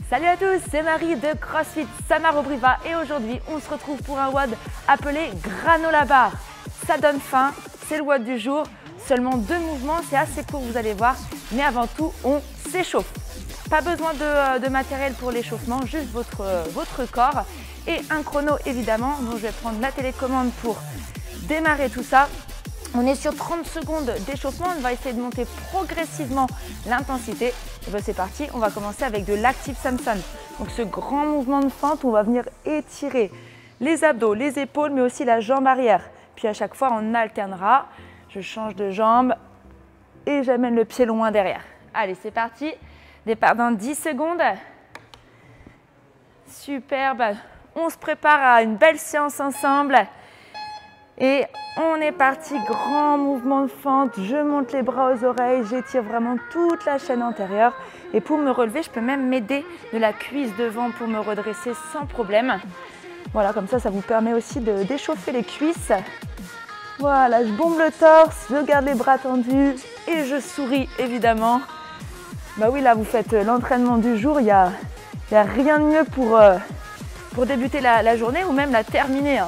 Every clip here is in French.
Salut à tous, c'est Marie de CrossFit Samarobriva et aujourd'hui on se retrouve pour un WOD appelé Granola Bar. Ça donne faim, c'est le WOD du jour, seulement 2 mouvements, c'est assez court vous allez voir, mais avant tout on s'échauffe. Pas besoin de matériel pour l'échauffement, juste votre corps et un chrono évidemment, donc je vais prendre la télécommande pour démarrer tout ça. On est sur 30 secondes d'échauffement, on va essayer de monter progressivement l'intensité. Et bien c'est parti, on va commencer avec de l'Active Samson. Donc ce grand mouvement de fente, on va venir étirer les abdos, les épaules, mais aussi la jambe arrière. Puis à chaque fois, on alternera. Je change de jambe et j'amène le pied loin derrière. Allez, c'est parti. Départ dans 10 secondes. Superbe. On se prépare à une belle séance ensemble. Et on est parti, grand mouvement de fente, je monte les bras aux oreilles, j'étire vraiment toute la chaîne antérieure. Et pour me relever, je peux même m'aider de la cuisse devant pour me redresser sans problème. Voilà, comme ça vous permet aussi d'échauffer les cuisses. Voilà, je bombe le torse, je garde les bras tendus et je souris évidemment. Bah oui, là vous faites l'entraînement du jour, il n'y a rien de mieux pour débuter la journée ou même la terminer.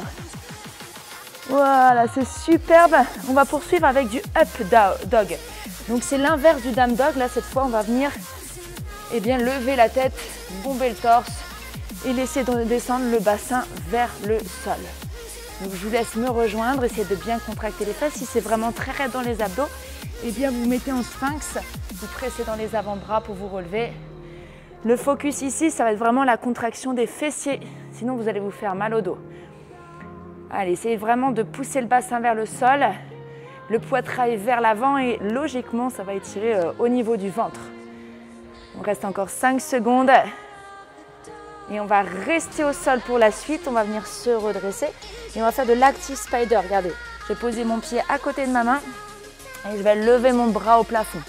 Voilà, c'est superbe. On va poursuivre avec du Up Dog. Donc c'est l'inverse du Down Dog. Là, cette fois, on va venir lever la tête, bomber le torse et laisser descendre le bassin vers le sol. Donc je vous laisse me rejoindre, essayez de bien contracter les fesses. Si c'est vraiment très raide dans les abdos, vous mettez en sphinx, vous pressez dans les avant-bras pour vous relever. Le focus ici, ça va être vraiment la contraction des fessiers. Sinon, vous allez vous faire mal au dos. Allez, essayez vraiment de pousser le bassin vers le sol, le poitrail vers l'avant et logiquement, ça va étirer au niveau du ventre. On reste encore 5 secondes et on va rester au sol pour la suite. On va venir se redresser et on va faire de l'Active Spider. Regardez, je vais poser mon pied à côté de ma main et je vais lever mon bras au plafond.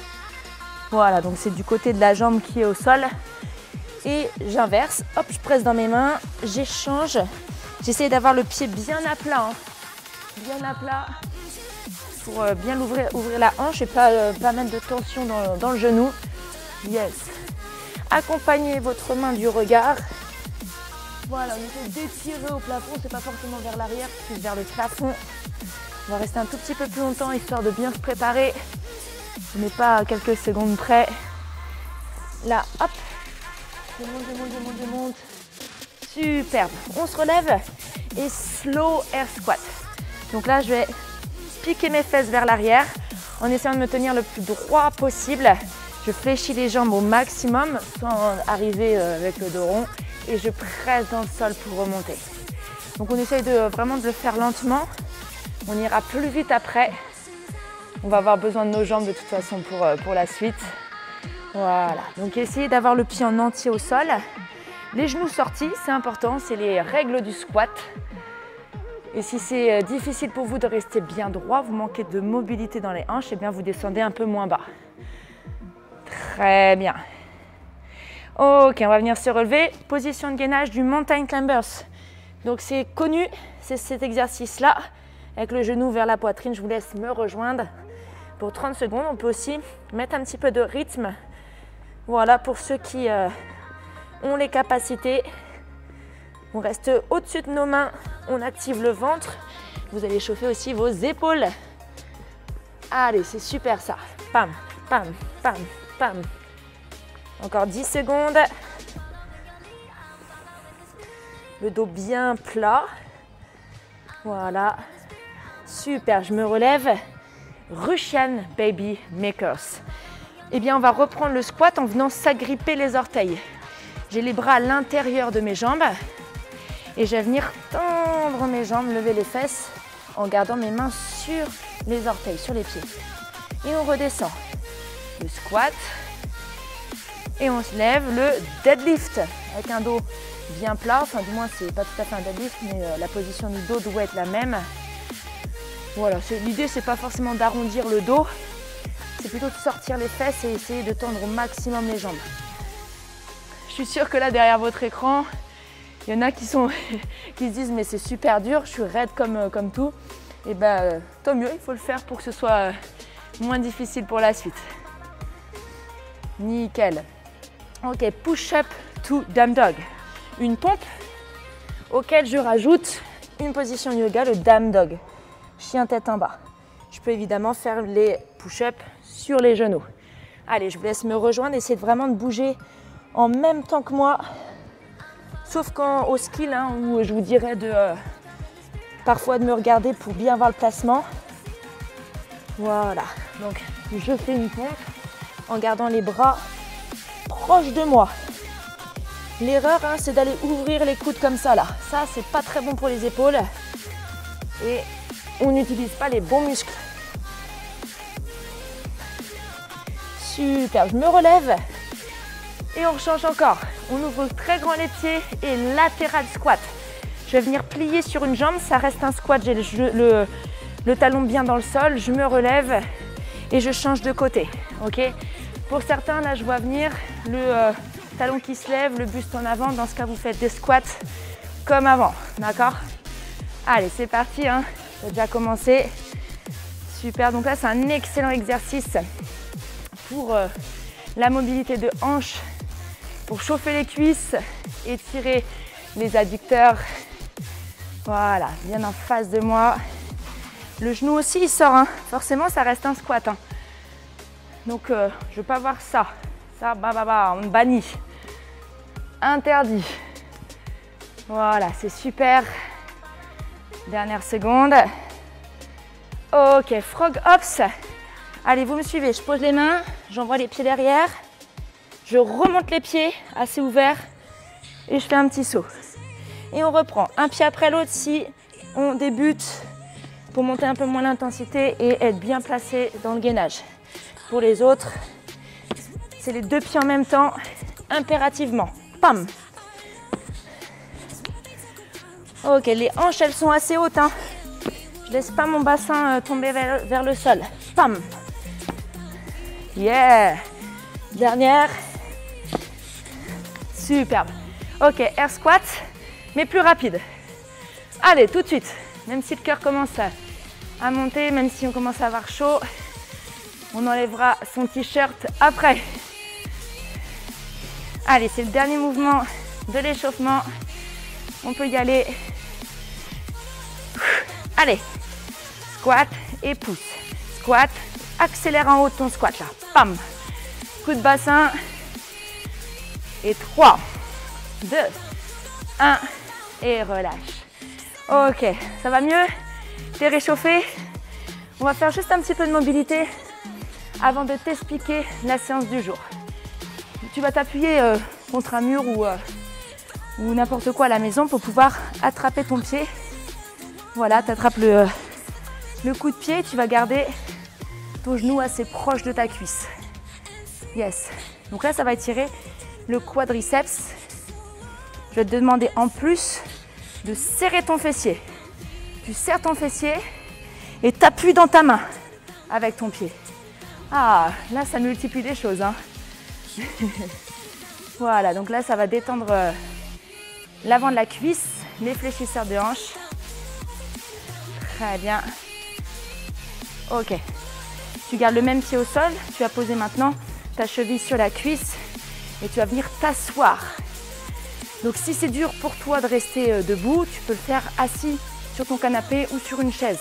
Voilà, donc c'est du côté de la jambe qui est au sol et j'inverse. Hop, je presse dans mes mains, j'échange. J'essaie d'avoir le pied bien à plat, bien à plat pour bien ouvrir la hanche et pas mettre de tension dans le genou. Yes. Accompagnez votre main du regard. Voilà, on essaie d'étirer au plafond, c'est pas forcément vers l'arrière, plus vers le plafond. On va rester un tout petit peu plus longtemps histoire de bien se préparer. On n'est pas à quelques secondes près. Là, hop, je monte. Superbe. On se relève et slow air squat. Donc là, je vais piquer mes fesses vers l'arrière en essayant de me tenir le plus droit possible. Je fléchis les jambes au maximum sans arriver avec le dos rond et je presse dans le sol pour remonter. Donc on essaye vraiment de le faire lentement. On ira plus vite après. On va avoir besoin de nos jambes de toute façon pour la suite. Voilà. Donc essayez d'avoir le pied en entier au sol. Les genoux sortis, c'est important, c'est les règles du squat. Et si c'est difficile pour vous de rester bien droit, vous manquez de mobilité dans les hanches, et bien vous descendez un peu moins bas. Très bien. Ok, on va venir se relever. Position de gainage du Mountain Climbers. Donc c'est connu, c'est cet exercice-là, avec le genou vers la poitrine. Je vous laisse me rejoindre pour 30 secondes. On peut aussi mettre un petit peu de rythme. Voilà, pour ceux qui ont les capacités. On reste au-dessus de nos mains, on active le ventre. Vous allez chauffer aussi vos épaules. Allez, c'est super ça. Pam, pam, pam, pam. Encore 10 secondes. Le dos bien plat. Voilà. Super, je me relève. Russian Baby Makers. Eh bien, on va reprendre le squat en venant s'agripper les orteils. J'ai les bras à l'intérieur de mes jambes et je vais venir tendre mes jambes, lever les fesses en gardant mes mains sur les orteils, sur les pieds. Et on redescend. Le squat et on se lève, le deadlift avec un dos bien plat. Enfin, du moins, c'est pas tout à fait un deadlift, mais la position du dos doit être la même. Voilà, l'idée, c'est pas forcément d'arrondir le dos, c'est plutôt de sortir les fesses et essayer de tendre au maximum les jambes. Je suis sûre que là, derrière votre écran, il y en a qui se disent mais c'est super dur, je suis raide comme tout. Et ben, tant mieux, il faut le faire pour que ce soit moins difficile pour la suite. Nickel. Ok, push-up to Down Dog. Une pompe auquel je rajoute une position yoga, le Down Dog. Chien tête en bas. Je peux évidemment faire les push-ups sur les genoux. Allez, je vous laisse me rejoindre, essayez vraiment de bouger en même temps que moi. Sauf quand au skill, hein, où je vous dirais parfois de me regarder pour bien voir le placement. Voilà, donc je fais une pompe en gardant les bras proches de moi. L'erreur, hein, c'est d'aller ouvrir les coudes comme ça là. Ça, c'est pas très bon pour les épaules. Et on n'utilise pas les bons muscles. Super, je me relève. Et on change encore. On ouvre très grand les pieds et latéral squat. Je vais venir plier sur une jambe. Ça reste un squat. J'ai le talon bien dans le sol. Je me relève et je change de côté. Ok. Pour certains, là, je vois venir le talon qui se lève, le buste en avant. Dans ce cas, vous faites des squats comme avant. D'accord? Allez, c'est parti. Hein. J'ai déjà commencé. Super. Donc là, c'est un excellent exercice pour la mobilité de hanche, pour chauffer les cuisses, étirer les adducteurs. Voilà, bien en face de moi. Le genou aussi, il sort. Hein. Forcément, ça reste un squat. Hein. Donc, je ne veux pas voir ça. Ça, on bannit. Interdit. Voilà, c'est super. Dernière seconde. Ok, frog hops. Allez, vous me suivez. Je pose les mains, j'envoie les pieds derrière. Je remonte les pieds assez ouverts et je fais un petit saut. Et on reprend un pied après l'autre si on débute pour monter un peu moins l'intensité et être bien placé dans le gainage. Pour les autres, c'est les deux pieds en même temps, impérativement. Pam! Ok, les hanches, elles sont assez hautes. Hein. Je laisse pas mon bassin tomber vers le sol. Pam! Yeah! Dernière. Superbe. Ok, air squat, mais plus rapide. Allez, tout de suite. Même si le cœur commence à monter, même si on commence à avoir chaud, on enlèvera son t-shirt après. Allez, c'est le dernier mouvement de l'échauffement. On peut y aller. Allez, squat et pousse. Squat, accélère en haut ton squat là. Pam. Coup de bassin. Et 3, 2, 1 et relâche. Ok, ça va mieux? T'es réchauffé? On va faire juste un petit peu de mobilité avant de t'expliquer la séance du jour. Tu vas t'appuyer contre un mur ou n'importe quoi à la maison pour pouvoir attraper ton pied. Voilà, tu attrapes le coup de pied, tu vas garder ton genou assez proche de ta cuisse. Yes. Donc là, ça va étirer le quadriceps. Je vais te demander en plus de serrer ton fessier. Tu serres ton fessier et t'appuies dans ta main avec ton pied. Ah, là, ça multiplie les choses. Hein. Voilà, donc là, ça va détendre l'avant de la cuisse, les fléchisseurs de hanche. Très bien. Ok. Tu gardes le même pied au sol. Tu vas poser maintenant ta cheville sur la cuisse et tu vas venir t'asseoir. Donc si c'est dur pour toi de rester debout, tu peux le faire assis sur ton canapé ou sur une chaise.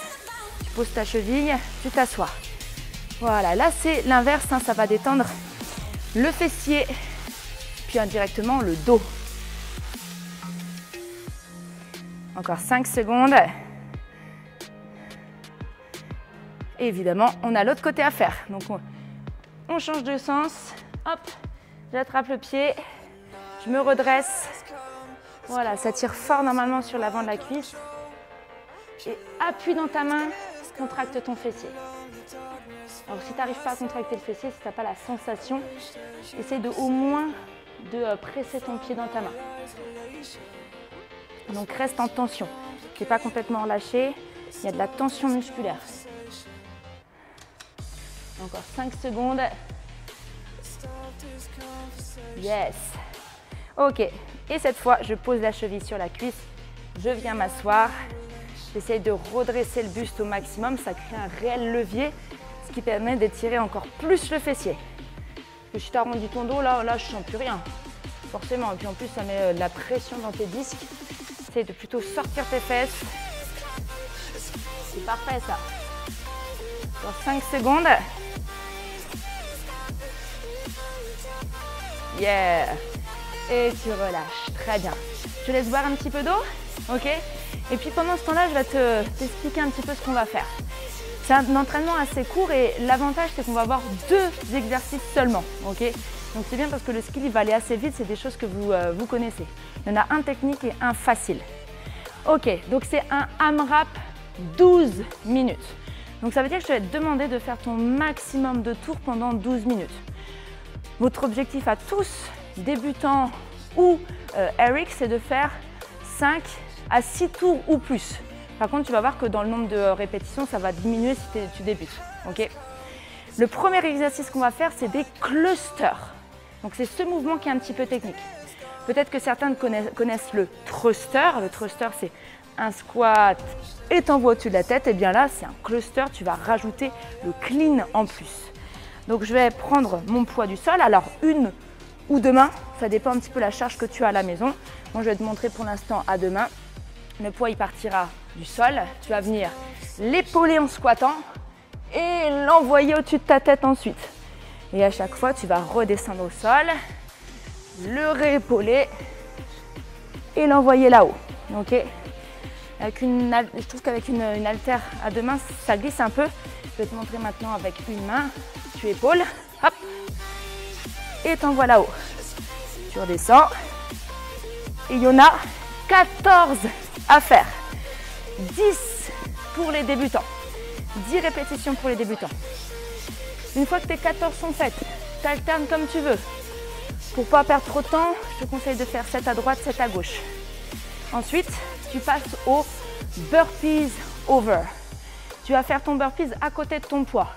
Tu poses ta cheville, tu t'assois. Voilà, là c'est l'inverse, hein, ça va détendre le fessier, puis indirectement le dos. Encore 5 secondes. Et évidemment, on a l'autre côté à faire. Donc on change de sens. Hop, j'attrape le pied, je me redresse. Voilà, ça tire fort normalement sur l'avant de la cuisse. Et appuie dans ta main, contracte ton fessier. Alors si tu n'arrives pas à contracter le fessier, si tu n'as pas la sensation, essaye au moins de presser ton pied dans ta main. Donc reste en tension. Tu n'es pas complètement relâché, il y a de la tension musculaire. Encore 5 secondes. Yes. Ok. Et cette fois, je pose la cheville sur la cuisse. Je viens m'asseoir. J'essaie de redresser le buste au maximum. Ça crée un réel levier, ce qui permet d'étirer encore plus le fessier. Parce que si tu as arrondi ton dos, là, je ne sens plus rien. forcément. Et puis en plus, ça met de la pression dans tes disques. Essaye de plutôt sortir tes fesses. C'est parfait ça. Dans 5 secondes. Yeah. Et tu relâches. Très bien. Je te laisse boire un petit peu d'eau. Ok. Et puis pendant ce temps-là, je vais t'expliquer un petit peu ce qu'on va faire. C'est un entraînement assez court et l'avantage, c'est qu'on va avoir 2 exercices seulement. Ok. Donc c'est bien parce que le skill, il va aller assez vite. C'est des choses que vous connaissez. Il y en a un technique et un facile. Ok. Donc c'est un AMRAP 12 minutes. Donc ça veut dire que je vais te demander de faire ton maximum de tours pendant 12 minutes. Votre objectif à tous, débutants ou Eric, c'est de faire 5 à 6 tours ou plus. Par contre, tu vas voir que dans le nombre de répétitions, ça va diminuer si tu débutes. Okay. Le premier exercice qu'on va faire, c'est des clusters. Donc c'est ce mouvement qui est un petit peu technique. Peut-être que certains connaissent le thruster. Le thruster, c'est un squat et t'envoies au-dessus de la tête. Et bien là, c'est un cluster, tu vas rajouter le clean en plus. Donc je vais prendre mon poids du sol, alors 1 ou 2 mains, ça dépend un petit peu de la charge que tu as à la maison. Moi je vais te montrer pour l'instant à 2 mains. Le poids il partira du sol, tu vas venir l'épauler en squattant et l'envoyer au-dessus de ta tête ensuite. Et à chaque fois tu vas redescendre au sol, le réépauler et l'envoyer là-haut. Ok. Je trouve qu'avec une haltère à 2 mains, ça glisse un peu. Je vais te montrer maintenant avec une main. Tu épaules, hop, et t'envoies là-haut. Tu redescends. Et il y en a 14 à faire. 10 pour les débutants. 10 répétitions pour les débutants. Une fois que tes 14 sont faites, tu alternes comme tu veux. Pour ne pas perdre trop de temps, je te conseille de faire 7 à droite, 7 à gauche. Ensuite, tu passes au burpees over. Tu vas faire ton burpees à côté de ton poids.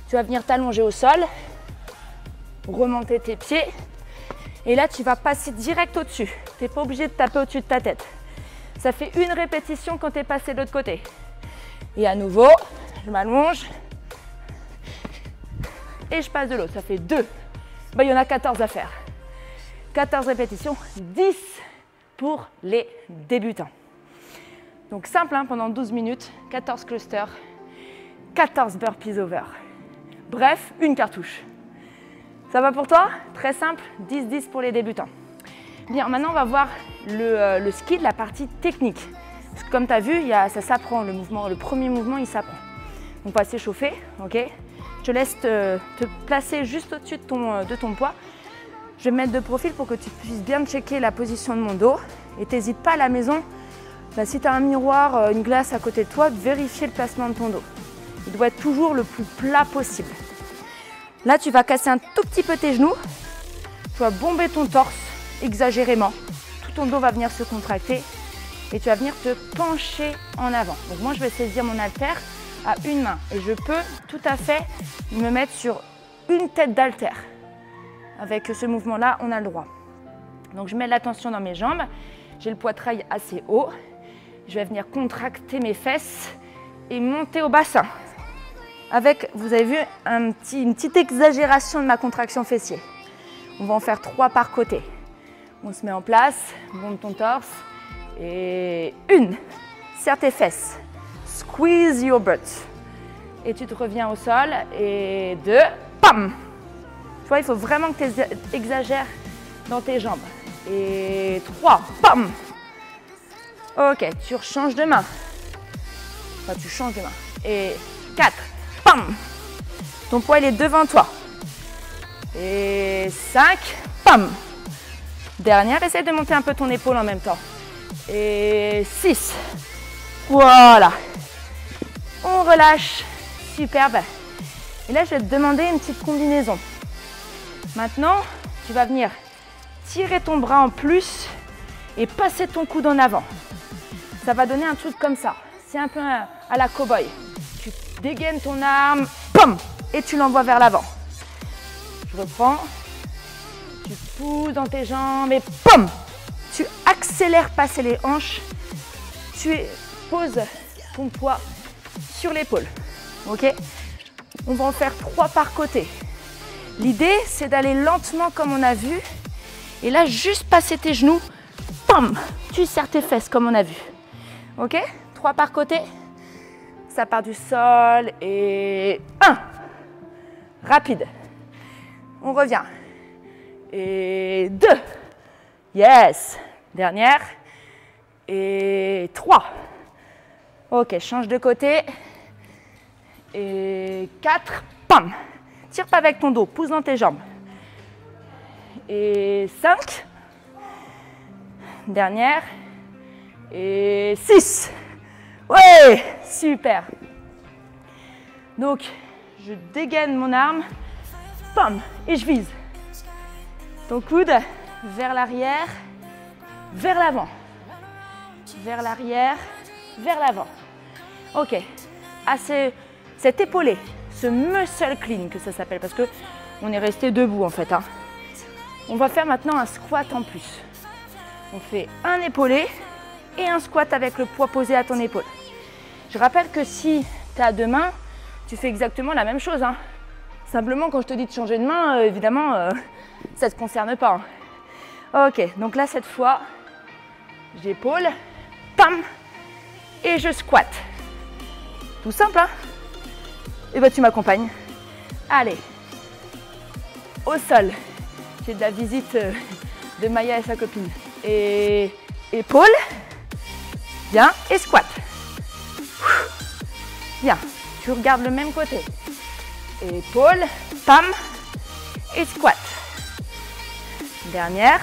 Tu vas venir t'allonger au sol, remonter tes pieds et là tu vas passer direct au-dessus. Tu n'es pas obligé de taper au-dessus de ta tête. Ça fait 1 répétition quand tu es passé de l'autre côté. Et à nouveau, je m'allonge et je passe de l'autre. Ça fait 2. Il y en a 14 à faire. 14 répétitions, 10 pour les débutants. Donc simple, hein, pendant 12 minutes, 14 clusters, 14 burpees over. Bref, une cartouche. Ça va pour toi? Très simple, 10-10 pour les débutants. Bien, maintenant on va voir le skill, la partie technique. Parce que comme tu as vu, ça s'apprend, le premier mouvement il s'apprend. On va s'échauffer, ok? Je te laisse te placer juste au-dessus de ton poids. Je vais me mettre de profil pour que tu puisses bien checker la position de mon dos. Et t'hésites pas à la maison, si tu as un miroir, une glace à côté de toi, de vérifier le placement de ton dos. Il doit être toujours le plus plat possible. Là, tu vas casser un tout petit peu tes genoux. Tu vas bomber ton torse exagérément. Tout ton dos va venir se contracter et tu vas venir te pencher en avant. Donc moi, je vais saisir mon haltère à une main et je peux tout à fait me mettre sur une tête d'haltère. Avec ce mouvement-là, on a le droit. Donc je mets l'attention dans mes jambes. J'ai le poitrail assez haut. Je vais venir contracter mes fesses et monter au bassin. Avec, vous avez vu, une petite exagération de ma contraction fessier. On va en faire 3 par côté. On se met en place, monte ton torse. Et 1, serre tes fesses. Squeeze your butt. Et tu te reviens au sol. Et 2, pam. Tu vois, il faut vraiment que tu exagères dans tes jambes. Et 3, pam. Ok, tu rechanges de main. Enfin, tu changes de main. Et 4, pam. Ton poids, il est devant toi. Et 5, pam. Dernière, essaye de monter un peu ton épaule en même temps. Et 6. Voilà. On relâche. Superbe. Et là, je vais te demander une petite combinaison. Maintenant, tu vas venir tirer ton bras en plus et passer ton coude en avant. Ça va donner un truc comme ça. C'est un peu à la cow-boy. Tu dégaines ton arme, pam, et tu l'envoies vers l'avant. Je reprends. Tu pousses dans tes jambes et pam. Tu accélères passer les hanches. Tu poses ton poids sur l'épaule. Ok? On va en faire 3 par côté. L'idée, c'est d'aller lentement comme on a vu Et là, juste passer tes genoux, pam, tu serres tes fesses comme on a vu. Ok? 3 par côté. Ça part du sol et 1. Rapide. On revient. Et 2. Yes. Dernière. Et 3. Ok, change de côté. Et 4. Pam. Tire pas avec ton dos, pousse dans tes jambes. Et 5. Dernière. Et 6. Ouais, super. Donc, je dégaine mon arme, pam, et je vise. Ton coude vers l'arrière, vers l'avant. Vers l'arrière, vers l'avant. Ok, cet épaulé, ce muscle clean que ça s'appelle, parce qu'on est resté debout en fait. On va faire maintenant un squat en plus. On fait un épaulé et un squat avec le poids posé à ton épaule. Je rappelle que si tu as 2 mains, tu fais exactement la même chose. Simplement, quand je te dis de changer de main, évidemment, ça ne te concerne pas. Ok, donc là, cette fois, j'épaule, pam, et je squatte. Tout simple, hein? Et bien, tu m'accompagnes. Allez, au sol. J'ai de la visite de Maya et sa copine. Et épaule, bien, et squat. Bien, tu regardes le même côté. Épaule, pam, et squat. Dernière,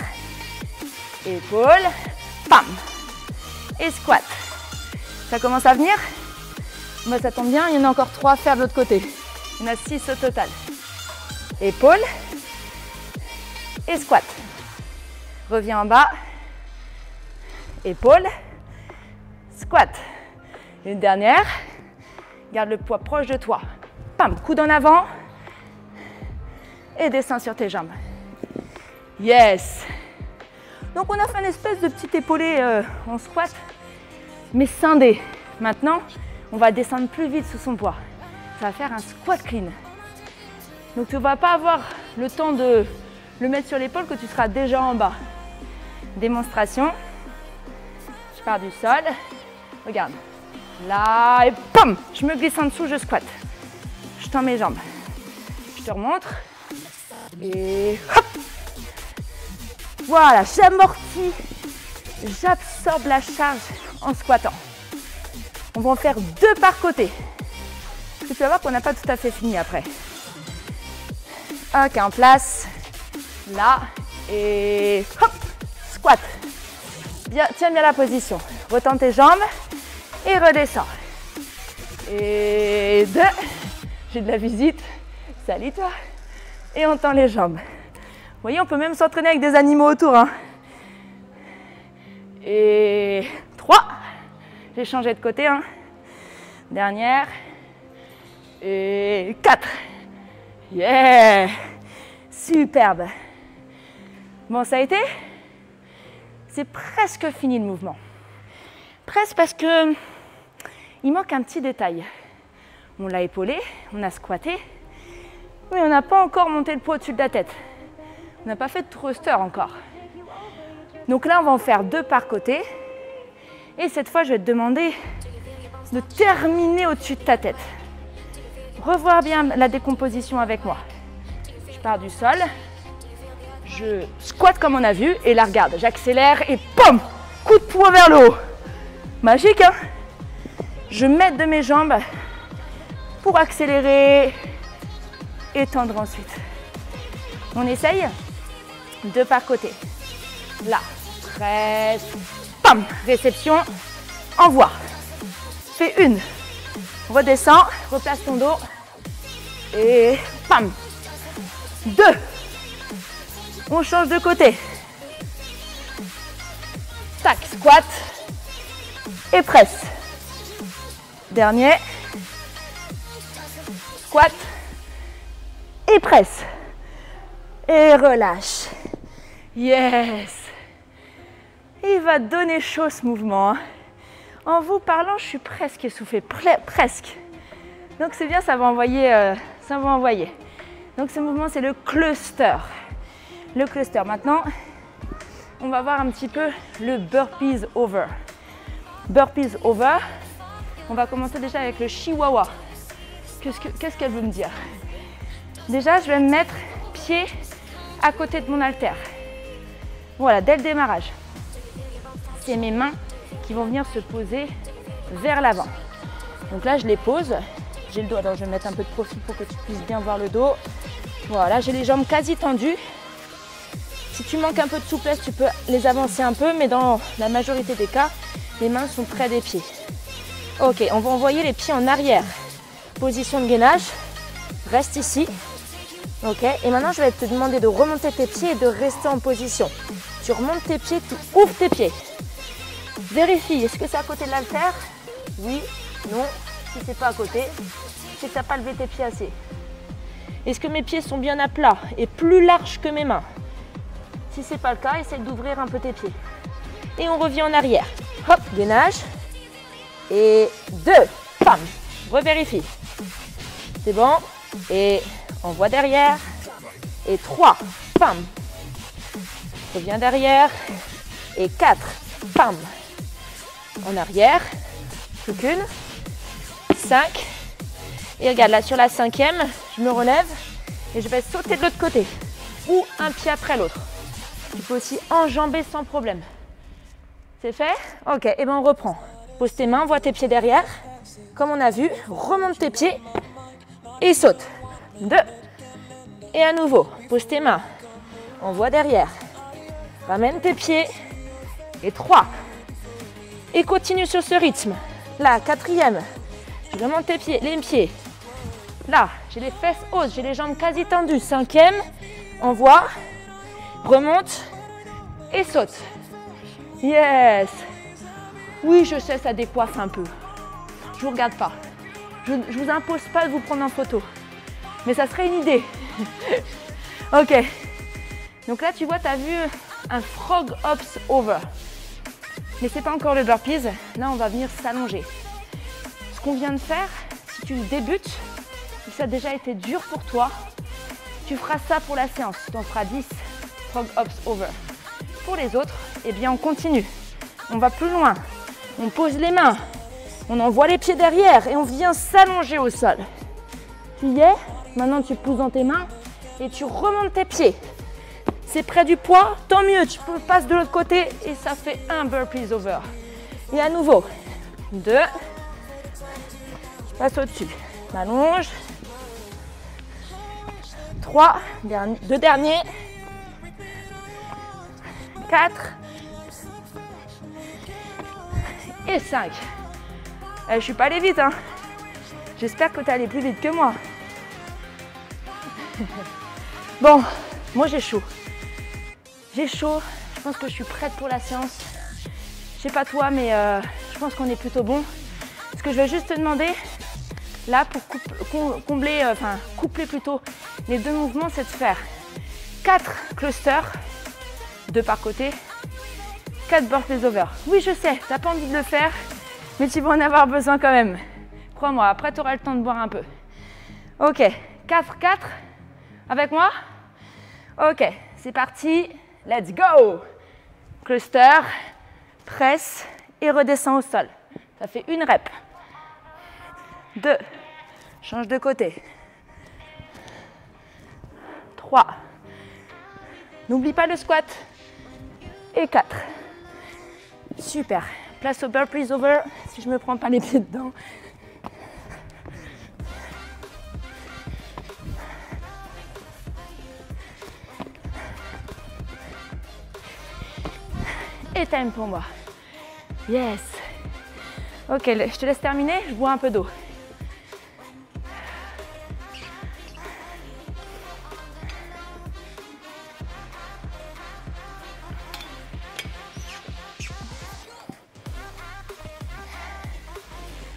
épaule, pam, et squat. Ça commence à venir? Bah, ça tombe bien, il y en a encore 3 à faire de l'autre côté. Il y en a 6 au total. Épaule, et squat. Reviens en bas. Épaule, squat. Une dernière. Garde le poids proche de toi. Pam, coude en avant. Et descends sur tes jambes. Yes. Donc on a fait une espèce de petit épaulé en squat, mais scindé. Maintenant, on va descendre plus vite sous son poids. Ça va faire un squat clean. Donc tu ne vas pas avoir le temps de le mettre sur l'épaule que tu seras déjà en bas. Démonstration. Je pars du sol. Regarde. Là, et pam, je me glisse en dessous, je squatte. Je tends mes jambes. Je te remontre. Et hop. Voilà, j'amortis, j'absorbe la charge en squattant. On va en faire 2 par côté. Parce que tu vas voir qu'on n'a pas tout à fait fini après. Ok, en place. Là, et hop, squat. Bien, tiens bien la position. Retends tes jambes. Et redescends. Et 2. J'ai de la visite. Salut toi. Et on tend les jambes. Vous voyez, on peut même s'entraîner avec des animaux autour. Et 3. J'ai changé de côté. Dernière. Et 4. Yeah. Superbe. Bon, ça a été? C'est presque fini le mouvement. Presque parce que il manque un petit détail. On l'a épaulé, on a squatté, mais on n'a pas encore monté le poids au-dessus de la tête. On n'a pas fait de thruster encore. Donc là, on va en faire 2 par côté. Et cette fois, je vais te demander de terminer au-dessus de ta tête. Revoir bien la décomposition avec moi. Je pars du sol. Je squatte comme on a vu. Et là, regarde, j'accélère et pom! Coup de poing vers le haut. Magique, hein? Je m'aide de mes jambes pour accélérer et tendre ensuite. On essaye? 2 par côté. Là, presse, pam, réception, envoie. Fais 1. Redescends, replace ton dos et pam. 2. On change de côté. Tac, squat et presse. Dernier. Squat et presse. Et relâche. Yes. Il va donner chaud ce mouvement. En vous parlant, je suis presque essoufflée. Presque. Donc c'est bien, ça va envoyer. Donc ce mouvement, c'est le cluster. Le cluster. Maintenant, on va voir un petit peu le burpees over. Burpees over, on va commencer déjà avec le chihuahua. Qu'est-ce qu'elle veut me dire? Déjà, je vais me mettre pied à côté de mon haltère. Voilà, dès le démarrage. C'est mes mains qui vont venir se poser vers l'avant. Donc là, je les pose. J'ai le dos, alors je vais mettre un peu de profil pour que tu puisses bien voir le dos. Voilà, j'ai les jambes quasi tendues. Si tu manques un peu de souplesse, tu peux les avancer un peu, mais dans la majorité des cas, les mains sont près des pieds. Ok, on va envoyer les pieds en arrière. Position de gainage. Reste ici. Ok, et maintenant je vais te demander de remonter tes pieds et de rester en position. Tu remontes tes pieds, tu ouvres tes pieds. Vérifie, est-ce que c'est à côté de l'haltère? Oui, non. Si c'est pas à côté, c'est que tu n'as pas levé tes pieds assez. Est-ce que mes pieds sont bien à plat et plus larges que mes mains? Si c'est pas le cas, essaye d'ouvrir un peu tes pieds. Et on revient en arrière. Hop, gainage. Et 2, pam. Revérifie. C'est bon. Et on voit derrière. Et 3, pam. Reviens derrière. Et 4, pam. En arrière. Plus qu'une. 5. Et regarde, là sur la 5e, je me relève et je vais sauter de l'autre côté. Ou un pied après l'autre. Tu peux aussi enjamber sans problème. C'est fait? Ok, et bien on reprend. Pose tes mains, vois tes pieds derrière. Comme on a vu, remonte tes pieds et saute. 2. Et à nouveau, pose tes mains. On voit derrière. Ramène tes pieds. Et 3. Et continue sur ce rythme. Là, 4e. Je remonte tes pieds, les pieds. Là, j'ai les fesses hautes, j'ai les jambes quasi tendues. 5e. Envoie. Remonte. Et saute. Yes. Oui, je sais, ça décoiffe un peu. Je vous regarde pas. Je vous impose pas de vous prendre en photo. Mais ça serait une idée. Ok. Donc là, tu vois, tu as vu un frog hops over. Mais c'est pas encore le burpees. Là, on va venir s'allonger. Ce qu'on vient de faire, si tu débutes, si ça a déjà été dur pour toi, tu feras ça pour la séance. Tu en feras 10 frog hops over. Pour les autres, eh bien, on continue. On va plus loin. On pose les mains. On envoie les pieds derrière et on vient s'allonger au sol. Tu y es? Maintenant, tu pousses dans tes mains et tu remontes tes pieds. C'est près du poids, tant mieux. Tu peux passer de l'autre côté et ça fait un burpees over. Et à nouveau, 2. Je passe au-dessus. M'allonge. 3. 2 derniers. 4. Et 5. Je suis pas allée vite, hein. J'espère que tu es allé plus vite que moi. Bon, moi j'ai chaud. J'ai chaud. Je pense que je suis prête pour la séance. Je sais pas toi, mais je pense qu'on est plutôt bon. Ce que je vais juste te demander, là, pour coupler plutôt les deux mouvements, c'est de faire 4 clusters, 2 par côté, 4 burpees over. Oui, je sais, tu n'as pas envie de le faire, mais tu vas en avoir besoin quand même. Crois-moi, après tu auras le temps de boire un peu. Ok, 4, 4, avec moi? Ok, c'est parti, let's go! Cluster, presse et redescends au sol. Ça fait une rep. 2, change de côté. 3, n'oublie pas le squat. Et 4. Super. Place au burpees over, si je ne me prends pas les pieds dedans. Et time pour moi. Yes. Ok, je te laisse terminer, je bois un peu d'eau.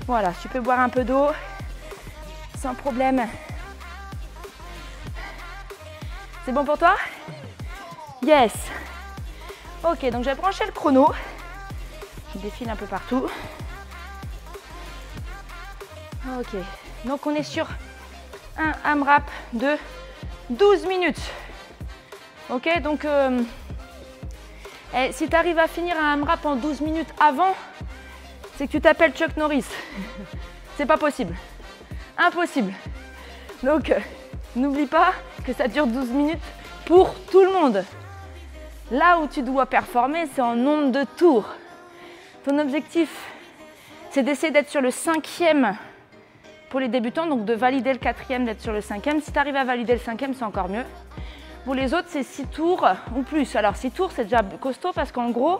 Voilà, tu peux boire un peu d'eau sans problème. C'est bon pour toi? Yes. Ok, donc j'ai branché le chrono. Je défile un peu partout. Ok, donc on est sur un AMRAP de 12 minutes. Ok, donc Et si tu arrives à finir un AMRAP en 12 minutes avant, c'est que tu t'appelles Chuck Norris. C'est pas possible. Impossible. Donc, n'oublie pas que ça dure 12 minutes pour tout le monde. Là où tu dois performer, c'est en nombre de tours. Ton objectif, c'est d'essayer d'être sur le 5e pour les débutants, donc de valider le 4e, d'être sur le 5e. Si tu arrives à valider le 5e, c'est encore mieux. Pour les autres, c'est 6 tours ou plus. Alors 6 tours, c'est déjà costaud parce qu'en gros,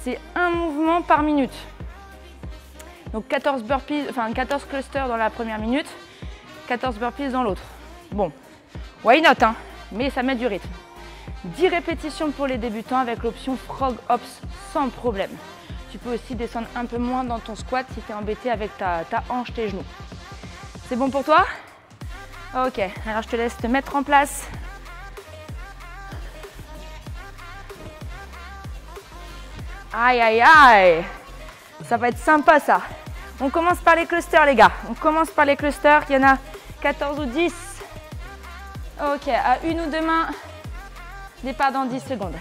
c'est un mouvement par minute. Donc 14 burpees, enfin 14 clusters dans la première minute, 14 burpees dans l'autre. Bon, why not, hein, mais ça met du rythme. 10 répétitions pour les débutants avec l'option Frog Hops sans problème. Tu peux aussi descendre un peu moins dans ton squat si tu es embêté avec ta hanche, tes genoux. C'est bon pour toi? Ok, alors je te laisse te mettre en place. Aïe, aïe, aïe. Ça va être sympa ça. On commence par les clusters les gars. On commence par les clusters. Il y en a 14 ou 10. Ok, à une ou deux mains. Départ dans 10 secondes.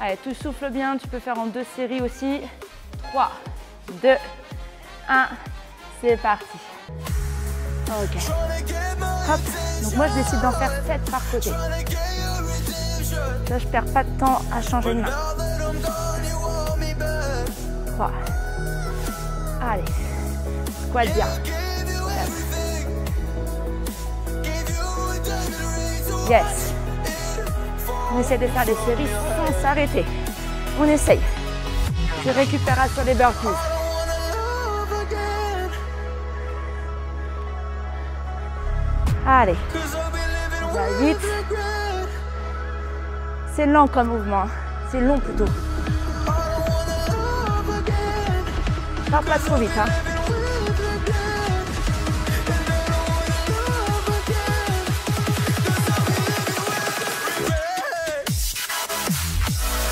Allez, tu souffles bien. Tu peux faire en 2 séries aussi. 3, 2, 1. C'est parti. Ok. Hop. Donc moi je décide d'en faire 7 par côté. Là je perds pas de temps à changer de main. 3. Allez. Squat bien. 4. Yes. On essaie de faire des séries sans s'arrêter. On essaye. Je récupère sur les burpees. Allez. Déjà 8. C'est lent comme mouvement. C'est long plutôt. Pars pas trop vite. Hein.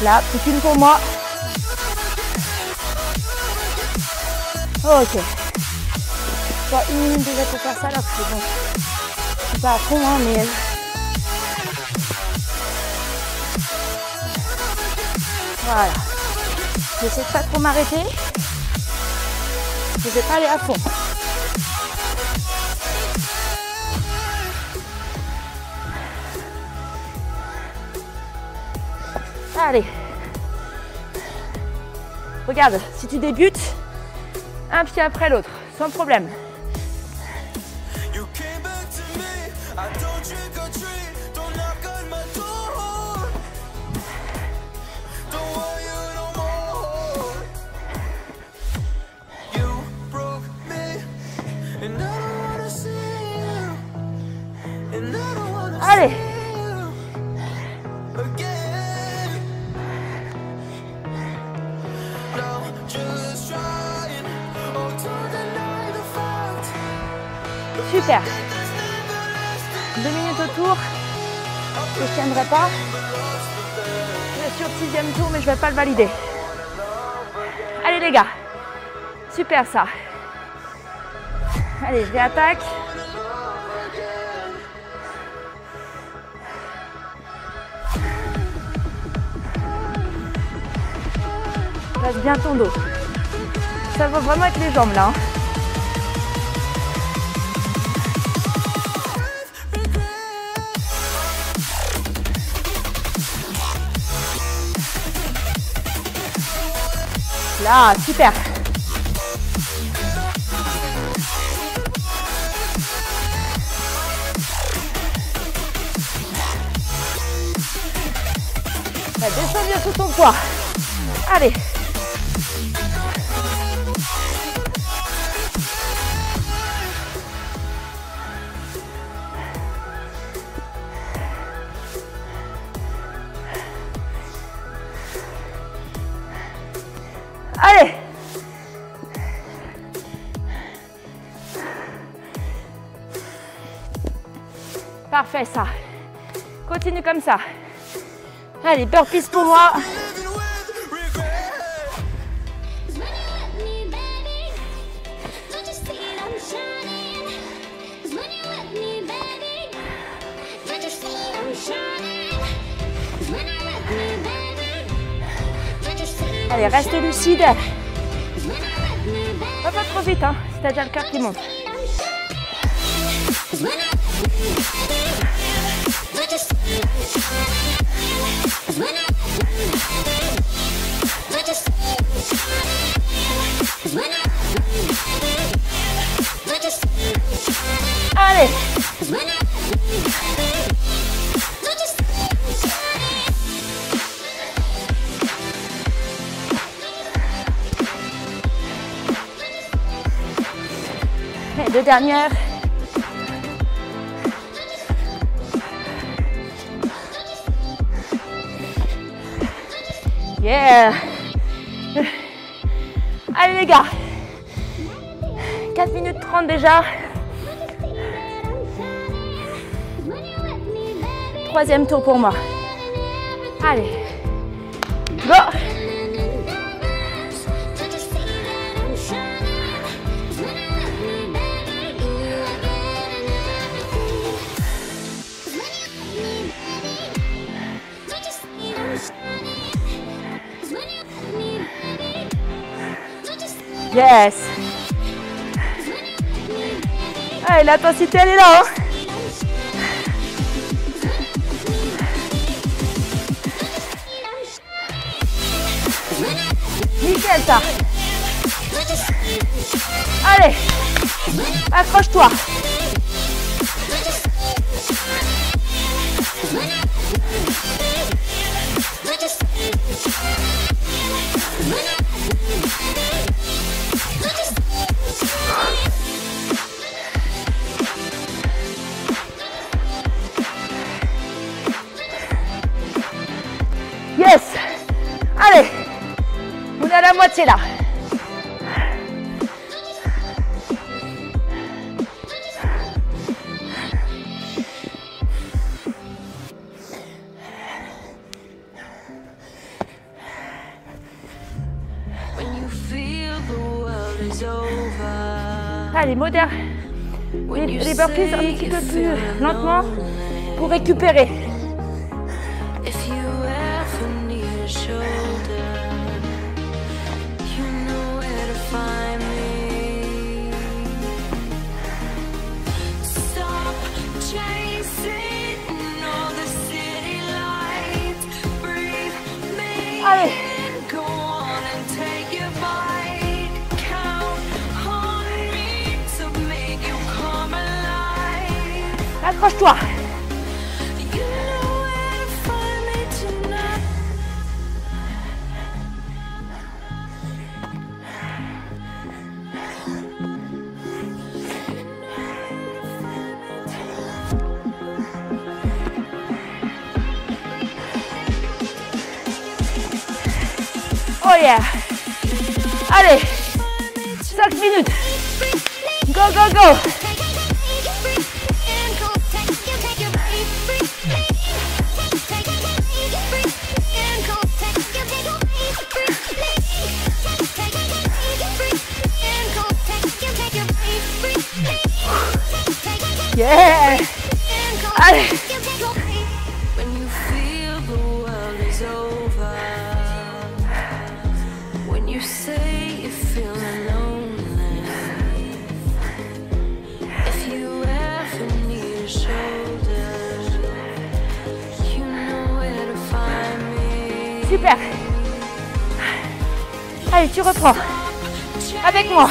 Là, c'est une pour moi. Ok. Pas une minute déjà pour faire ça là, c'est bon. Je suis pas à fond, hein, mais... Voilà. J'essaie de pas trop m'arrêter. Je vais pas aller à fond. Allez. Regarde, si tu débutes, un pied après l'autre, sans problème. Allez. Super. 2 minutes autour. Je ne tiendrai pas. Je suis au 6e tour, mais je ne vais pas le valider. Allez les gars. Super ça. Allez, je réattaque. Passe bien ton dos. Ça va vraiment avec les jambes là. Hein. Là, super. Descends bien sous ton poids. Allez. Allez. Parfait ça. Continue comme ça. Allez, burpees pour moi. Allez, reste lucide. Va pas trop vite, hein, si t'as déjà le cœur qui monte. Allez. Et deux dernières. Yeah. Allez les gars. 4 minutes 30 déjà. Troisième tour pour moi. Allez. Go. Yes. Allez, l'intensité, elle est là. Hein. Nickel, ça. Allez, accroche-toi. Yes. Allez, on est à la moitié là. Allez, moderne. Les burpees un petit peu plus lentement pour récupérer. Allez. Accroche-toi. Oh yeah. Allez. 5 minutes. Go, go, go. Yeah. Allez. Super. Allez, tu reprends. Avec moi.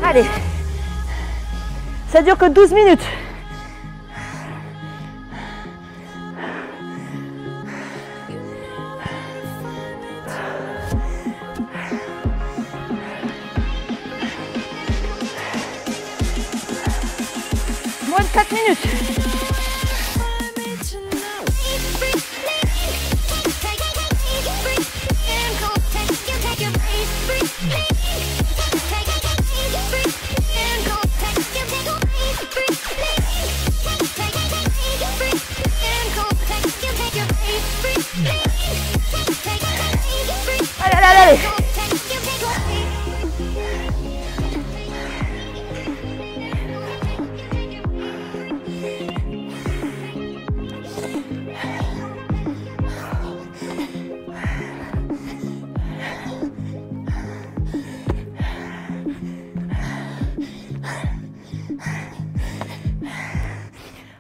Allez. Ça dure que 12 minutes. Moins de 4 minutes. Allez.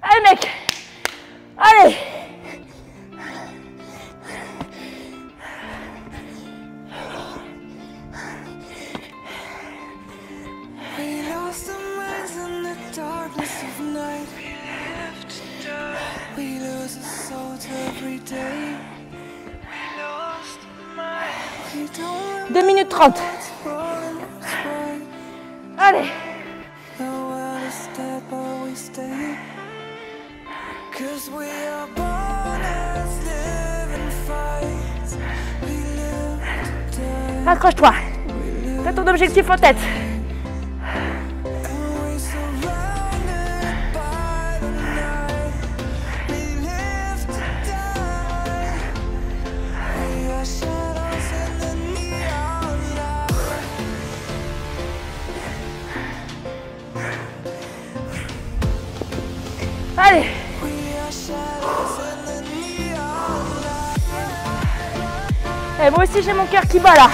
Allez mec. Allez. Deux minutes 30. Allez. Accroche-toi. T'as ton objectif en tête. Allez. Et moi aussi j'ai mon cœur qui bat là.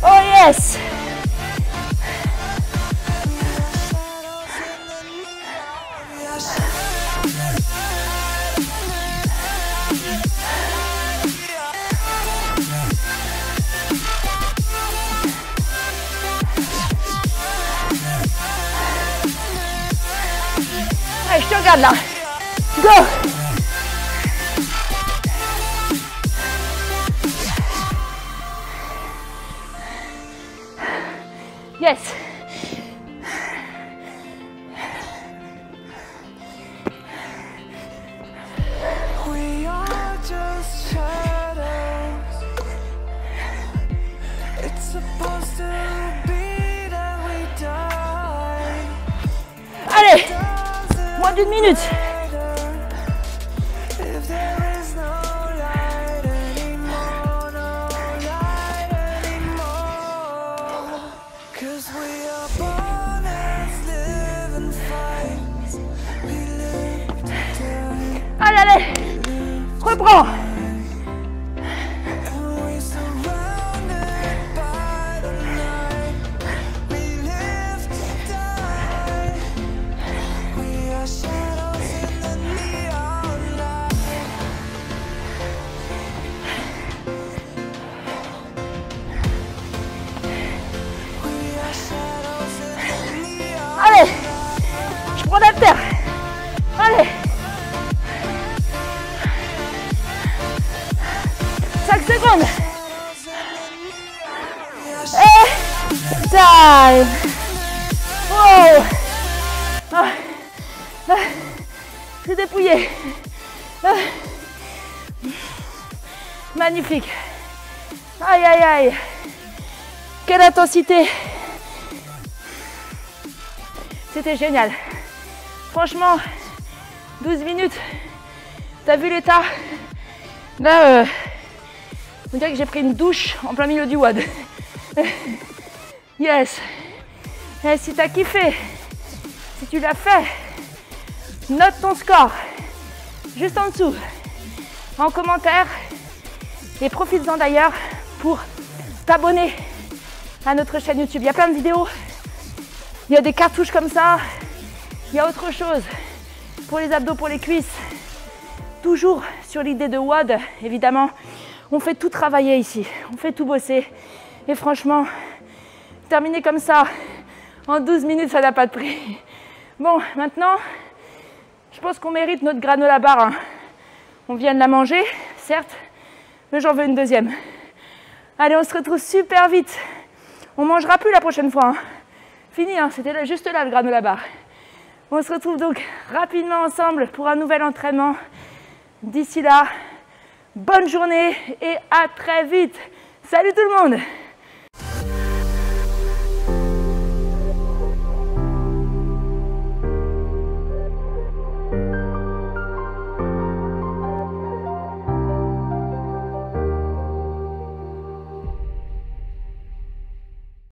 Oh yes. Allez, je te regarde là. Go. Yes. We are just shadows. It's supposed to be that we die. Allez. Moins d'une minute. If there is no light anymore, no light anymore. 'Cause we are born as living fights. We live to die. Allez, allez. Reprends. And we surrounded by the night. We live to die. We are shadows in the neon light. We are shadows in the neon. Allez. Je prends la terre. Allez. 5 secondes. Et time. Wow. Ah. Ah. Je suis dépouillée. Ah. Magnifique. Aïe, aïe, aïe. Quelle intensité. C'était génial. Franchement, 12 minutes. T'as vu l'état? Là, on dirait que j'ai pris une douche en plein milieu du WOD. Yes. Et si t'as kiffé, si tu l'as fait, note ton score juste en dessous, en commentaire. Et profites-en d'ailleurs pour t'abonner à notre chaîne YouTube. Il y a plein de vidéos. Il y a des cartouches comme ça. Il y a autre chose pour les abdos, pour les cuisses. Toujours sur l'idée de WOD, évidemment. On fait tout travailler ici. On fait tout bosser. Et franchement, terminer comme ça, en 12 minutes, ça n'a pas de prix. Bon, maintenant, je pense qu'on mérite notre granola bar. Hein. On vient de la manger, certes, mais j'en veux une deuxième. Allez, on se retrouve super vite. On mangera plus la prochaine fois. Hein. Fini, hein, c'était là, juste là le granola bar. On se retrouve donc rapidement ensemble pour un nouvel entraînement. D'ici là, bonne journée et à très vite. Salut tout le monde!